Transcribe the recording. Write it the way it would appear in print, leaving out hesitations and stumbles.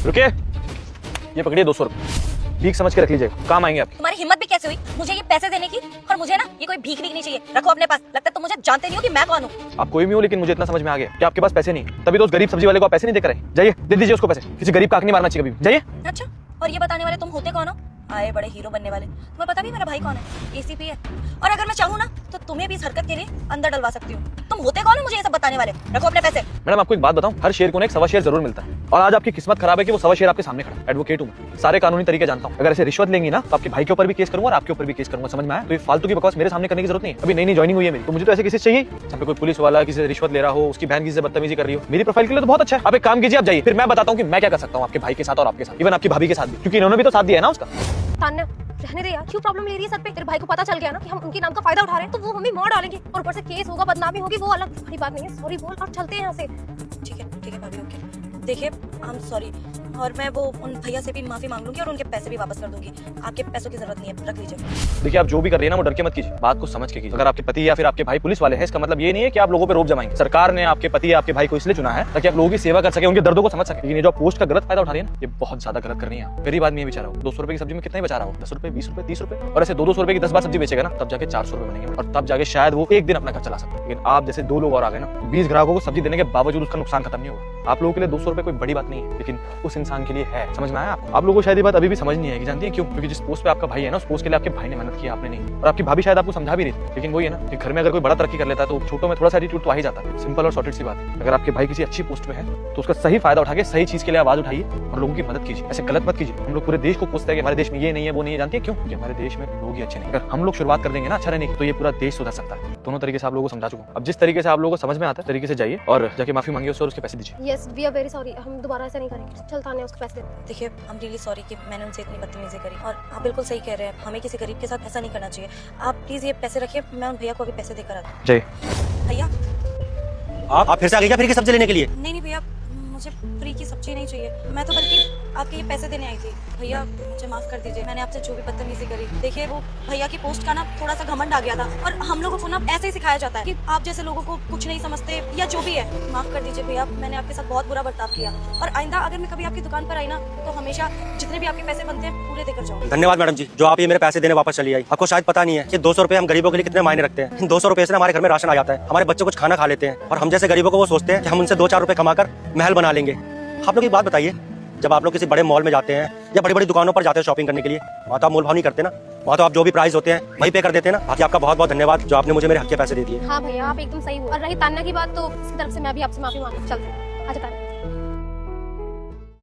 रुकिए, ये पकड़िए 200 रुपये, भीख समझ के रख लीजिए, काम आएंगे आपके। तुम्हारी हिम्मत भी कैसे हुई मुझे ये पैसे देने की? और मुझे ना ये कोई भीख नहीं चाहिए, रखो अपने पास। लगता है तुम मुझे जानते नहीं हो कि मैं कौन हूँ। आप कोई भी हो, लेकिन मुझे इतना समझ में आ गया कि आपके पास पैसे नहीं, तभी तो उस गरीब सब्जी वाले को आप पैसे नहीं देकर आए। जाइए, दे दीजिए उसको पैसे, किसी गरीब का आंख नहीं मारना चाहिए कभी। जाइए। अच्छा, और ये बताने वाले तुम होते कौन हो? आए बड़े हीरो बनने वाले। तुम्हें पता भी मेरा भाई कौन है? एसीपी है। और अगर मैं चाहूँ ना तो तुम्हें भी इस हरकत के लिए अंदर डलवा सकती हूँ। तुम होते कौन हो मुझे ये सब बताने वाले? रखो अपने पैसे। मैडम आपको एक बात बताऊं, हर शेर को ना एक सवा शेर जरूर मिलता है, और आज आपकी किस्मत खराब है कि वो सवा शेर आपके सामने खड़ा है। एडवोकेट हूं मैं, सारे कानूनी तरीके जानता हूं। अगर ऐसे रिश्वत लेंगी ना तो आपके भाई के ऊपर भी केस करूंगा और आपके ऊपर भी केस करूंगा, समझ में आया? तो ये फालतू की बकवास मेरे सामने करने की जरूरत नहीं है। अभी नई नई ज्वाइनिंग हुई है मेरी, तो मुझे तो ऐसे केसेस चाहिए जहाँ पे कोई पुलिस वाला किसी से रिश्वत ले रहा हो, उसकी बहन किसी से बदतमीजी कर रही हो। मेरी प्रोफाइल के लिए तो बहुत अच्छा है। आप एक काम कीजिए, आप जाइए, फिर मैं बताता हूँ कि मैं क्या कर सकता हूँ आपके भाई के साथ और आपके साथ, इवन आपकी भाभी के साथ भी, क्योंकि इन्होंने भी तो साथ दिया है ना उसका। तान्या रहने दे यार, क्यों प्रॉब्लम ले रही है सर पे? तेरे भाई को पता चल गया ना कि हम उनके नाम का फायदा उठा रहे हैं, तो वो हमें मार डालेंगे और ऊपर से केस होगा, बदनामी होगी, वो अलग बड़ी बात नहीं है। सॉरी बोल और चलते हैं यहाँ से। ठीक है भाभी, ओके। देखिए, आई एम सॉरी, और मैं वो उन भैया से भी माफी मांग लूंगी और उनके पैसे भी वापस कर दूंगी। आपके पैसों की जरूरत नहीं है, रख लीजिए। देखिए, आप जो भी कर रही है ना वो डर के मत कीजिए, बात को समझ के कीजिए। अगर आपके पति या फिर आपके भाई पुलिस वाले हैं, इसका मतलब ये नहीं है कि आप लोगों पे रोप जमाएंगे। सरकार ने आपके पति या आपके भाई को इसलिए चुना है ताकि आप लोगों की सेवा कर सके, उनके दर्दों को समझ सके। लेकिन ये जो पोस्ट का गलत फायदा उठा रही है ना, ये बहुत ज्यादा गलत कर रही है। गरीब आदमी है बेचारा, 200 रुपए की सब्जी में कितना ही बचा रहा हो, 10 रुपए, 20 रुपए, 30 रुपए, और ऐसे 200 रुपए की 10 बार सब्जी बेचेगा ना, तब जाके 400 रुपए बनेंगे, और तब जाके शायद वो एक दिन अपना घर चला सकता है। लेकिन आप जैसे 2 लोग और आ गए ना, 20 ग्राहकों को सब्जी देने के बावजूद उसका नुकसान खत्म नहीं होगा। आप लोगों के लिए 200 रुपए कोई बड़ी बात नहीं है, लेकिन उस इंसान के लिए है। समझ में आया आपको? आप लोगों को शायद ये बात अभी भी समझ नहीं आएगी, जानती है क्यों? क्योंकि जिस पोस्ट पे आपका भाई है ना, उस पोस्ट के लिए आपके भाई ने मेहनत की, आपने नहीं। और आपकी भाभी शायद आपको समझा भी रही थी, लेकिन वही है ना कि घर में अगर कोई बड़ा तरक्की कर लेता है तो छोटों में थोड़ा सा एटीट्यूड तो आ ही जाता है। सिंपल और सॉर्टेड सी बात है। अगर आपके भाई किसी अच्छी पोस्ट पे है तो उसका सही फायदा उठा के सही चीज के लिए आवाज उठाइए और लोगों की मदद कीजिए। ऐसे गलत मत कीजिए। हम लोग पूरे देश को पूछते हैं कि हमारे देश में ये नहीं है, वो नहीं है, जानती है क्यों? क्योंकि हमारे देश में लोग ही अच्छे नहीं। अगर हम लोग शुरुआत कर देंगे ना अच्छा रहने की, तो ये पूरा देश सुधर सकता है। दोनों तरीके से आप लोगों को समझा चुका हूं। अब जिस तरीके से आप लोगों को समझ में आता है तरीके से जाइए और जाके माफी मांगिए उससे और उसके पैसे दीजिए। Yes we are very sorry, हम दोबारा ऐसा नहीं करेंगे। चल तान्या उसको पैसे दे। देखिए, आई एम रियली सॉरी कि मैंने उनसे इतनी बदतमीजी करी, और आप बिल्कुल सही कह रहे हैं, हमें किसी गरीब के साथ ऐसा नहीं करना चाहिए। आप प्लीज ये पैसे रखिए, मैं उन भैया को अभी पैसे देकर आती जय। हूँ। भैया, आप फिर से आ गए क्या फ्री की सब्जी लेने के लिए? नहीं भैया, मुझे फ्री की सब्जी नहीं चाहिए, मैं तो बल्कि आपके ये पैसे देने आई थी। भैया मुझे माफ कर दीजिए, मैंने आपसे जो भी बदतमीजी करी। देखिए, वो भैया की पोस्ट का ना थोड़ा सा घमंड आ गया था, और हम लोगों को ना ऐसे ही सिखाया जाता है कि आप जैसे लोगों को कुछ नहीं समझते या जो भी है। माफ कर दीजिए भैया, मैंने आपके साथ बहुत बुरा बर्ताव किया, और आइंदा अगर मैं कभी आपकी दुकान पर आई ना तो हमेशा जितने भी आपके पैसे बनते हैं पूरे देकर जाऊँ। धन्यवाद मैडम जी, जो आप ये मेरे पैसे देने वापस चली आई। आपको शायद पता नहीं है कि 200 रुपए हम गरीबों के लिए कितने मायने रखते हैं। इन 200 रुपए से हमारे घर में राशन आ जाता है, हमारे बच्चे कुछ खाना खा लेते हैं, और हम जैसे गरीबों को वो सोचते हैं कि हम उनसे 2-4 रुपए कमाकर महल बना लेंगे। आप लोग एक बात बताइए, जब आप लोग किसी बड़े मॉल में जाते हैं या बड़ी बड़ी दुकानों पर जाते हैं शॉपिंग करने के लिए, वहाँ तो आप मोल भाव नहीं करते ना, वहाँ तो आप जो भी प्राइस होते हैं वही पे कर देते हैं ना। बाकी आपका बहुत बहुत धन्यवाद जो आपने मुझे मेरे हक के पैसे दे दिए। हाँ भैया, आप एकदम सही हो। और रही तान्या की बात, तो इसकी तरफ से मैं भी आपसे माफी मांगती हूँ। चलते हैं, अच्छा तान्या।